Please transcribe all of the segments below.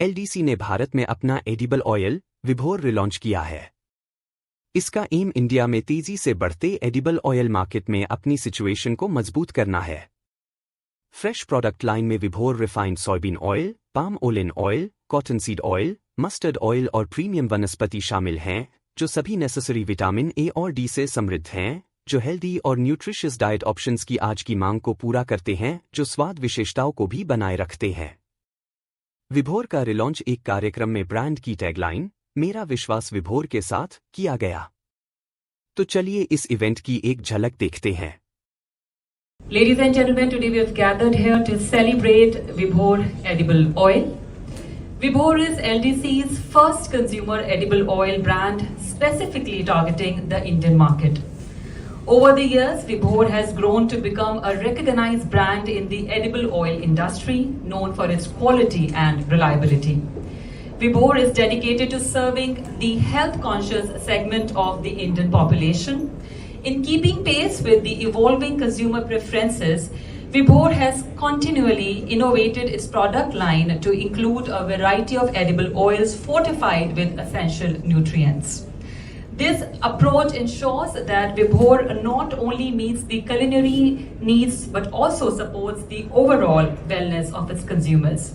LDC ने भारत में अपना एडिबल ऑयल विभोर रिलॉन्च किया है। इसका एम इंडिया में तेजी से बढ़ते एडिबल ऑयल मार्केट में अपनी सिचुएशन को मजबूत करना है। फ्रेश प्रोडक्ट लाइन में विभोर refined soybean oil, palm Olin oil, cotton seed oil, mustard oil और प्रीमियम वनस्पति शामिल हैं, जो सभी नेसेसरी विटामिन ए और डी से समृद्ध हैं, जो हेल्दी और न्यूट्रिशियस डाइट ऑप्शंस की आज की मांग को पूरा करते हैं, जो स्वाद विशेषताओं को भी बनाए रखते हैं। विभोर का रिलॉन्च एक कार्यक्रम में ब्रांड की टैगलाइन मेरा विश्वास विभोर के साथ किया गया। तो चलिए इस इवेंट की एक झलक देखते हैं। Ladies and gentlemen, today we have gathered here to celebrate Vibhor edible oil. Vibhor is LDC's first consumer edible oil brand specifically targeting the Indian market. Over the years, Vibhor has grown to become a recognized brand in the edible oil industry, known for its quality and reliability. Vibhor is dedicated to serving the health-conscious segment of the Indian population. In keeping pace with the evolving consumer preferences, Vibhor has continually innovated its product line to include a variety of edible oils fortified with essential nutrients. This approach ensures that Vibhor not only meets the culinary needs but also supports the overall wellness of its consumers.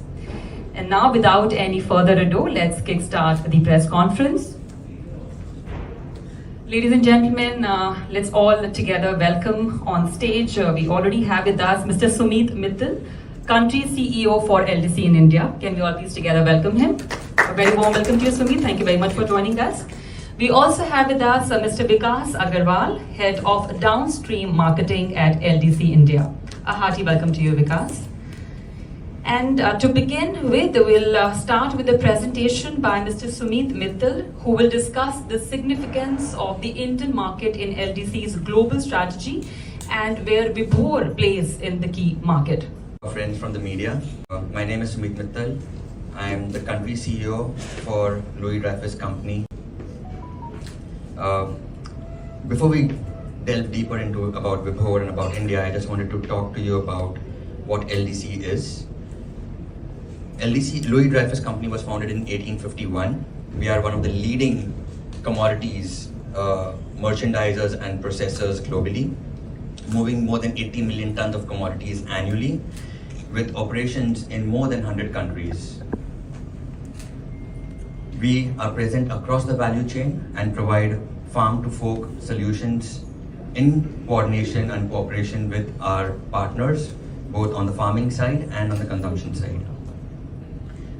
And now, without any further ado, let's kickstart the press conference. Ladies and gentlemen, let's all together welcome on stage. We already have with us Mr. Sumit Mittal, Country CEO for LDC in India. Can we all please together welcome him? A very warm welcome to you, Sumit. Thank you very much for joining us. We also have with us Mr. Vikas Agarwal, Head of Downstream Marketing at LDC India. A hearty welcome to you, Vikas. And to begin with, we'll start with a presentation by Mr. Sumit Mittal, who will discuss the significance of the Indian market in LDC's global strategy and where Vibhor plays in the key market. Friends from the media, my name is Sumit Mittal. I am the country CEO for Dreyfus company. Before we delve deeper into about Vibhor and about India, I just wanted to talk to you about what LDC is. LDC, Louis Dreyfus Company, was founded in 1851. We are one of the leading commodities merchandisers and processors globally, moving more than 80 million tons of commodities annually, with operations in more than 100 countries. We are present across the value chain and provide farm-to-fork solutions in coordination and cooperation with our partners, both on the farming side and on the consumption side.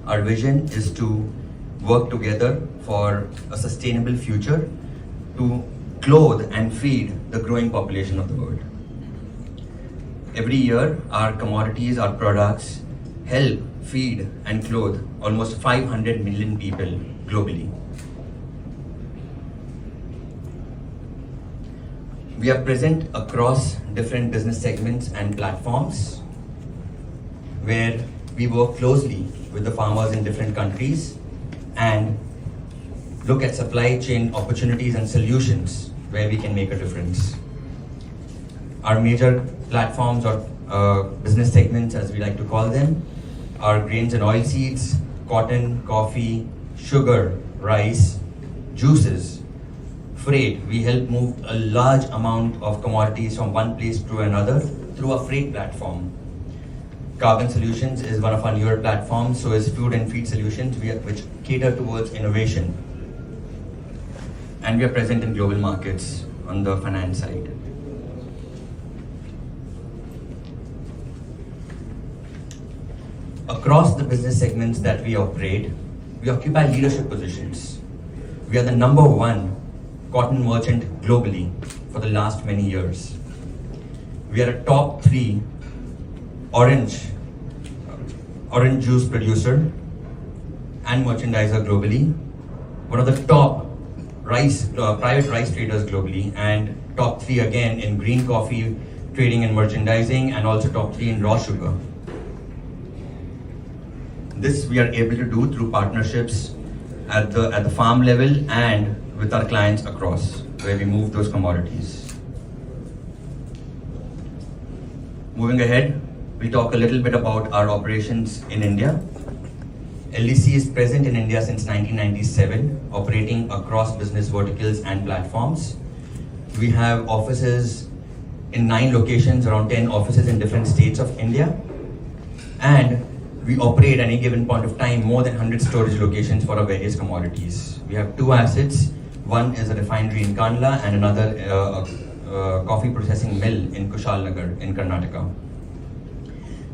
Our vision is to work together for a sustainable future to clothe and feed the growing population of the world. Every year, our commodities, our products help feed and clothe almost 500 million people globally. We are present across different business segments and platforms where we work closely with the farmers in different countries and look at supply chain opportunities and solutions where we can make a difference. Our major platforms or business segments, as we like to call them, are grains and oilseeds, cotton, coffee, sugar, rice, juices, freight. We help move a large amount of commodities from one place to another through a freight platform. Carbon Solutions is one of our newer platforms, so is Food and Feed Solutions, which cater towards innovation. And we are present in global markets on the finance side. Across the business segments that we operate, we occupy leadership positions. We are the #1 cotton merchant globally for the last many years. We are a top 3 orange juice producer and merchandiser globally, one of the top private rice traders globally, and top 3 again in green coffee trading and merchandising, and also top 3 in raw sugar. This we are able to do through partnerships at the farm level and with our clients across, where we move those commodities. Moving ahead, we'll talk a little bit about our operations in India. LDC is present in India since 1997, operating across business verticals and platforms. We have offices in 9 locations, around 10 offices in different states of India. And we operate at any given point of time more than 100 storage locations for our various commodities. We have 2 assets. One is a refinery in Kandla and another coffee processing mill in Kushalnagar in Karnataka.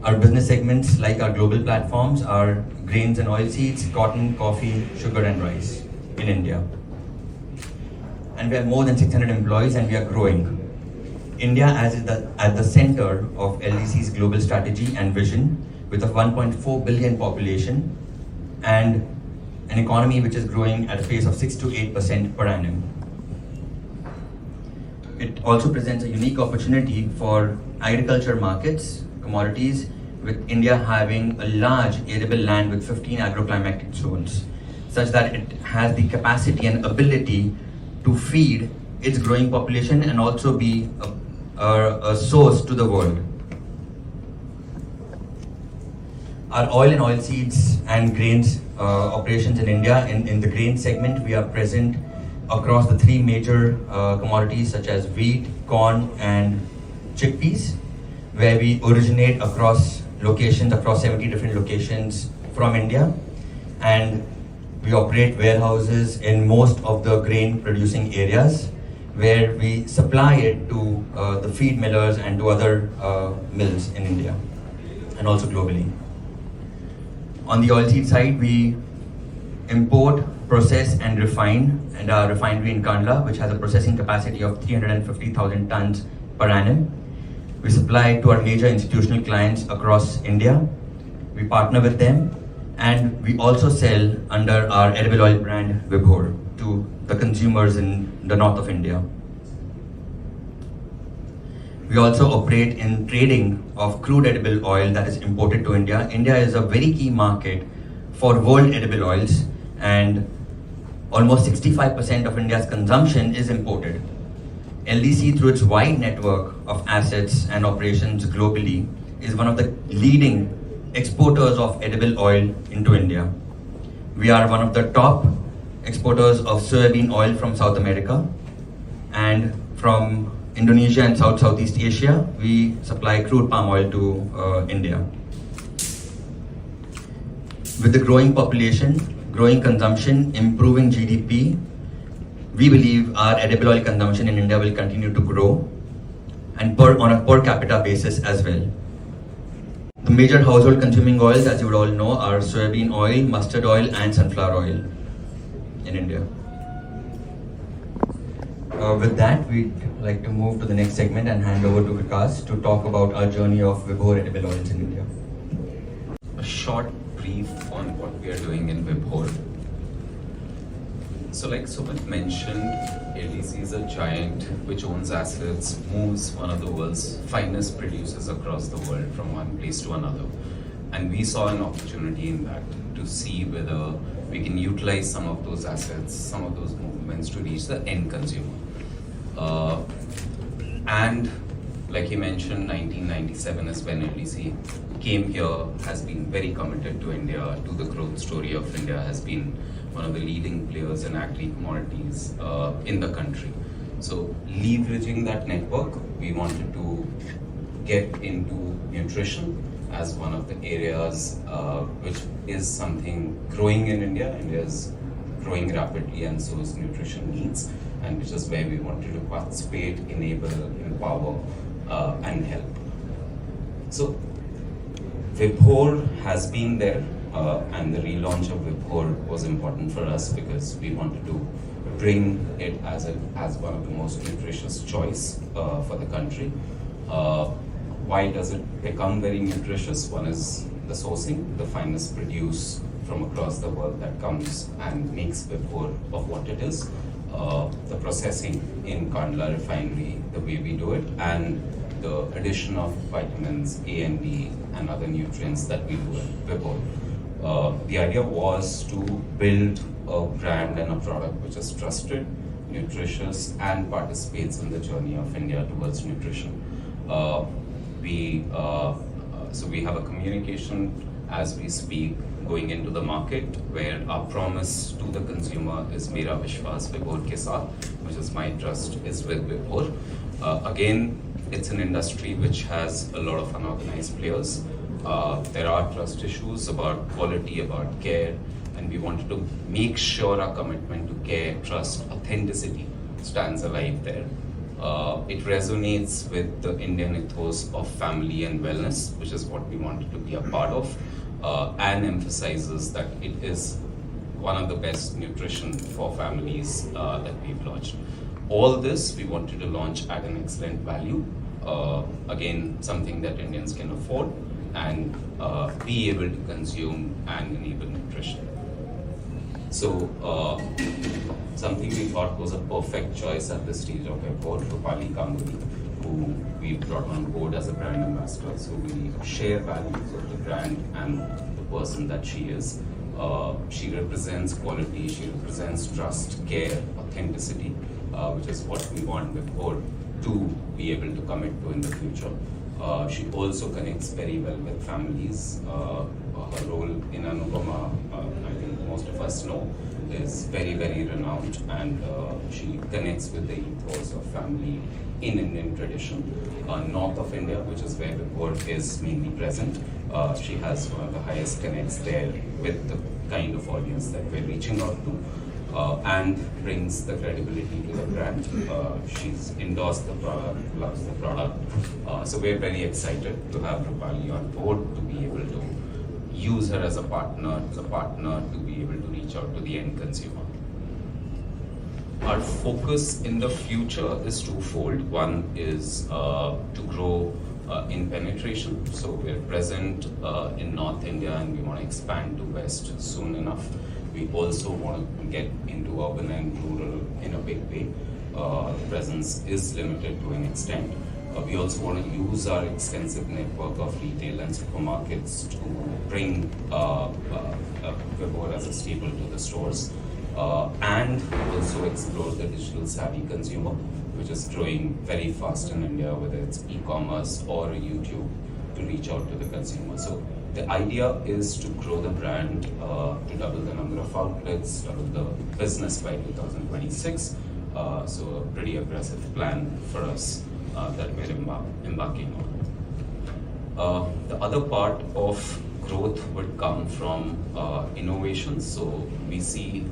Our business segments, like our global platforms, are grains and oilseeds, cotton, coffee, sugar and rice in India. And we have more than 600 employees and we are growing. India is at the center of LDC's global strategy and vision, with a 1.4 billion population and an economy which is growing at a pace of 6 to 8% per annum. It also presents a unique opportunity for agriculture markets, commodities, with India having a large arable land with 15 agroclimatic zones, such that it has the capacity and ability to feed its growing population and also be a source to the world. Our oil and oilseeds and grains operations in India, in the grain segment, we are present across the 3 major commodities such as wheat, corn and chickpeas, where we originate across locations, across 70 different locations from India, and we operate warehouses in most of the grain producing areas, where we supply it to the feed millers and to other mills in India and also globally. On the oilseed side, we import, process and refine, and our refinery in Kandla, which has a processing capacity of 350,000 tons per annum. We supply to our major institutional clients across India. We partner with them, and we also sell under our edible oil brand Vibhor to the consumers in the north of India. We also operate in trading of crude edible oil that is imported to India. India is a very key market for world edible oils, and almost 65% of India's consumption is imported. LDC, through its wide network of assets and operations globally, is one of the leading exporters of edible oil into India. We are one of the top exporters of soybean oil from South America, and from Indonesia and Southeast Asia, we supply crude palm oil to India. With the growing population, growing consumption, improving GDP, we believe our edible oil consumption in India will continue to grow, and on a per capita basis as well. The major household consuming oils, as you would all know, are soybean oil, mustard oil and sunflower oil in India. With that, we'd like to move to the next segment and hand over to Vikas to talk about our journey of Vibhor edible oils in India. A short brief on what we are doing in Vibhor. So like Sumit mentioned, LDC is a giant which owns assets, moves one of the world's finest producers across the world from one place to another. And we saw an opportunity in that to see whether we can utilize some of those assets, some of those movements to reach the end consumer. And like he mentioned, 1997 is when LDC came here, has been very committed to India, to the growth story of India, has been one of the leading players in agri-commodities in the country. So leveraging that network, we wanted to get into nutrition as one of the areas which is something growing in India. India is growing rapidly, and so is nutrition needs, and which is where we wanted to participate, enable, empower and help. So Vibhor has been there, and the relaunch of Vibhor was important for us because we wanted to bring it as one of the most nutritious choice for the country. Why does it become very nutritious? One is the sourcing, the finest produce from across the world that comes and makes Vibhor of what it is. The processing in Kandla refinery, the way we do it, and the addition of vitamins A and D and other nutrients that we do in Vibhor. The idea was to build a brand and a product which is trusted, nutritious, and participates in the journey of India towards nutrition. So we have a communication as we speak going into the market, where our promise to the consumer is Mera Vishwas Vibhor ke saath, which is my trust is with Vibhor. Again, it's an industry which has a lot of unorganized players. There are trust issues about quality, about care, and we wanted to make sure our commitment to care, trust, authenticity stands alive there. It resonates with the Indian ethos of family and wellness, which is what we wanted to be a part of, and emphasizes that it is one of the best nutrition for families that we've launched. All this we wanted to launch at an excellent value. Again, something that Indians can afford and be able to consume and enable nutrition. So, something we thought was a perfect choice at this stage of Vibhor, Rupali Ganguly, who we brought on board as a brand ambassador. So we share values of the brand and the person that she is. She represents quality, she represents trust, care, authenticity, which is what we want Vibhor to be able to commit to in the future. She also connects very well with families. Her role in Anupama, I think most of us know, is very, very renowned, and she connects with the ethos of family in Indian tradition. North of India, which is where Vibhor is mainly present, she has one of the highest connects there with the kind of audience that we're reaching out to. And brings the credibility to the brand. She's endorsed the product, loves the product. So we're very excited to have Rupali on board, to be able to use her as a partner to be able to reach out to the end consumer. Our focus in the future is twofold. One is to grow in penetration. So we're present in North India and we want to expand to West soon enough. We also want to get into urban and rural in a big way. Presence is limited to an extent. We also want to use our extensive network of retail and supermarkets to bring Vibhor as a staple to the stores, and also explore the digital savvy consumer, which is growing very fast in India, whether it's e-commerce or YouTube, to reach out to the consumer. So the idea is to grow the brand, to double the number of outlets, double the business by 2026. So a pretty aggressive plan for us that we're embarking on. The other part of growth would come from innovation. So we see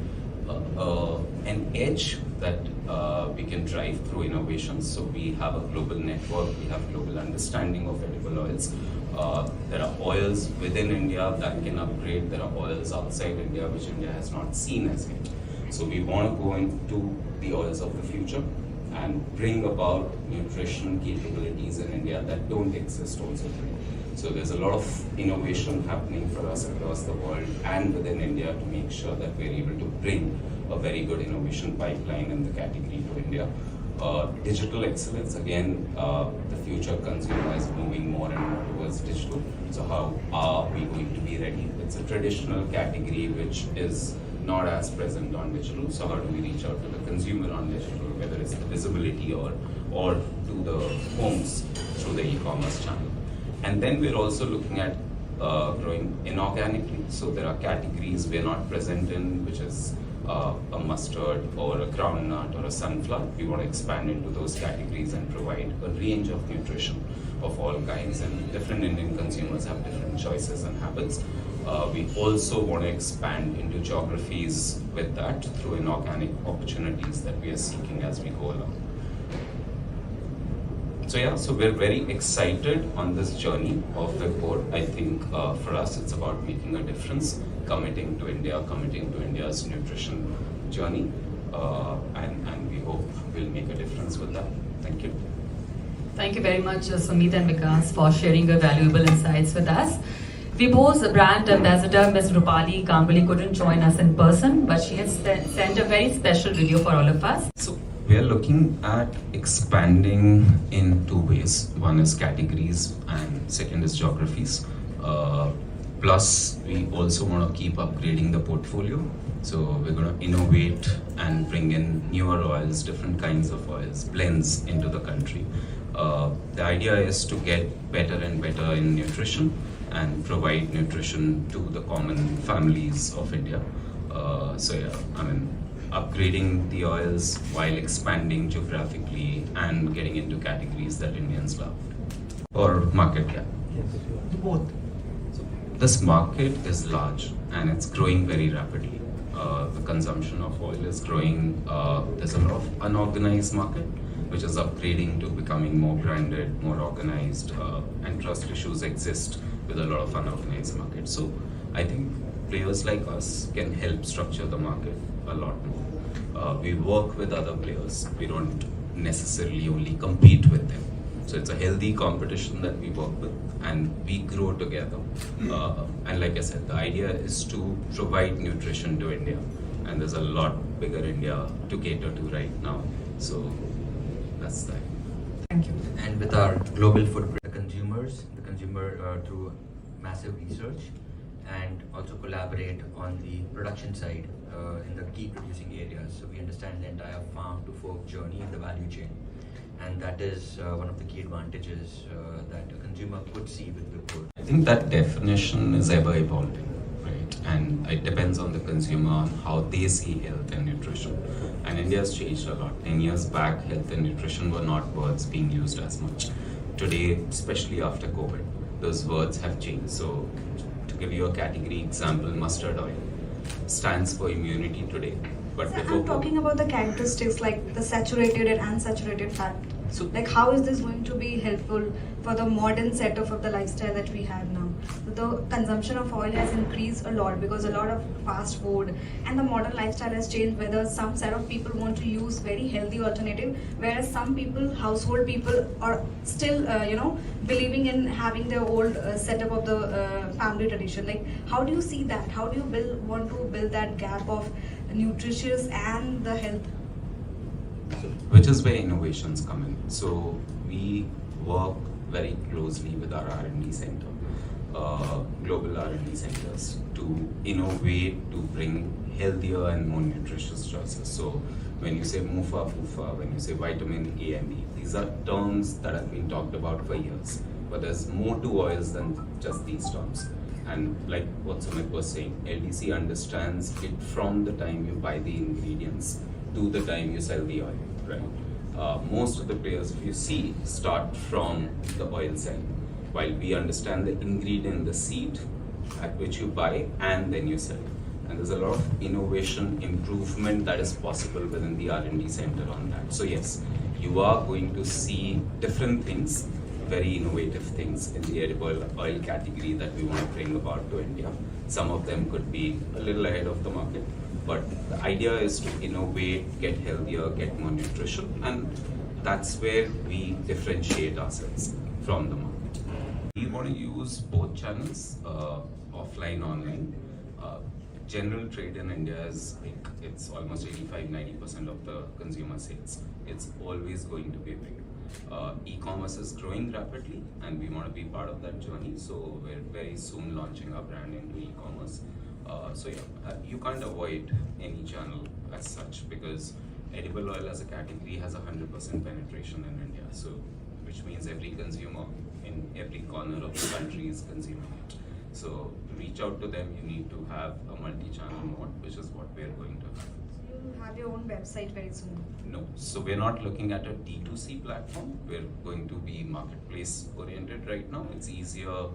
an edge that we can drive through innovation. So we have a global network, we have global understanding of edible oils. There are oils within India that can upgrade. There are oils outside India which India has not seen as yet. So we want to go into the oils of the future and bring about nutrition capabilities in India that don't exist also today. So there's a lot of innovation happening for us across the world and within India to make sure that we're able to bring a very good innovation pipeline in the category to India. Digital excellence, again, the future consumer is moving more and more towards digital. So how are we going to be ready? It's a traditional category which is not as present on digital. So how do we reach out to the consumer on digital, whether it's the visibility or to the homes through the e-commerce channel? And then we're also looking at growing inorganically. So there are categories we're not present in, which is a mustard or a groundnut or a sunflower. We want to expand into those categories and provide a range of nutrition of all kinds, and different Indian consumers have different choices and habits. We also want to expand into geographies with that through inorganic opportunities that we are seeking as we go along. So yeah, so we're very excited on this journey of Vibhor. I think for us it's about making a difference, committing to India, committing to India's nutrition journey, and we hope we'll make a difference with that. Thank you. Thank you very much, Sumit and Vikas, for sharing your valuable insights with us. Vibhor's brand ambassador, Ms. Rupali Ganguly, couldn't join us in person, but she has sent a very special video for all of us. So we are looking at expanding in two ways. One is categories and second is geographies. Plus, we also want to keep upgrading the portfolio. So we're going to innovate and bring in newer oils, different kinds of oils, blends into the country. The idea is to get better and better in nutrition and provide nutrition to the common families of India. So yeah, I mean, upgrading the oils while expanding geographically and getting into categories that Indians love or market gap. Both. This market is large and it's growing very rapidly. The consumption of oil is growing. There's a lot of unorganized market, which is upgrading to becoming more branded, more organized, and trust issues exist with a lot of unorganized market. So I think players like us can help structure the market a lot more. We work with other players. We don't necessarily only compete with them. So it's a healthy competition that we work with and we grow together. And like I said, the idea is to provide nutrition to India. And there's a lot bigger India to cater to right now. So that's that. Thank you. And with our global footprint, the consumer through massive research, and also collaborate on the production side in the key producing areas. So we understand the entire farm to fork journey in the value chain. And that is one of the key advantages that a consumer could see with Vibhor. I think that definition is ever evolving, right? And it depends on the consumer, on how they see health and nutrition. And India has changed a lot. 10 years back, health and nutrition were not words being used as much. Today, especially after COVID, those words have changed. So to give you a category example, mustard oil stands for immunity today. But So I'm talking about the characteristics like the saturated and unsaturated fat. So- like how is this going to be helpful for the modern setup of the lifestyle that we have now? The consumption of oil has increased a lot because a lot of fast food and the modern lifestyle has changed, whether some set of people want to use very healthy alternative, whereas some people, household people, are still believing in having their old setup of the family tradition. Like how do you see that? How do you want to build that gap of nutritious and the health? Which is where innovations come in. So we work very closely with our R&D center, global R&D centers, to innovate, to bring healthier and more nutritious choices. So when you say MUFA, FUFA, when you say vitamin A and B, these are terms that have been talked about for years. But there's more to oils than just these terms. And like what Sumit was saying, LDC understands it from the time you buy the ingredients to the time you sell the oil, right? Most of the players, if you see, start from the oil cell, while we understand the ingredient, the seed at which you buy and then you sell. And there's a lot of innovation, improvement that is possible within the R&D center on that. So yes, you are going to see different things, very innovative things in the edible oil category that we want to bring about to India. Some of them could be a little ahead of the market, but the idea is to innovate, get healthier, get more nutrition, and that's where we differentiate ourselves from the market. We want to use both channels, offline, online. General trade in India is big. It's almost 85-90% of the consumer sales. It's always going to be big. E-commerce is growing rapidly and we want to be part of that journey, so we're very soon launching our brand into e-commerce. So yeah, you can't avoid any channel as such, because edible oil as a category has 100% penetration in India, so which means every consumer in every corner of the country is consuming it. So to reach out to them, you need to have a multi-channel mode, which is what we're going to have. You have your own website very soon. No, so we're not looking at a D2C platform. We're going to be marketplace oriented right now. It's easier,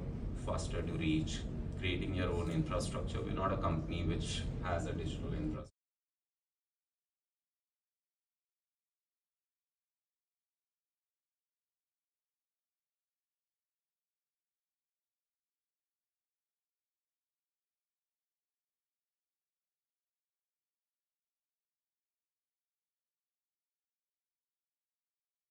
faster to reach, creating your own infrastructure. We're not a company which has a digital infrastructure.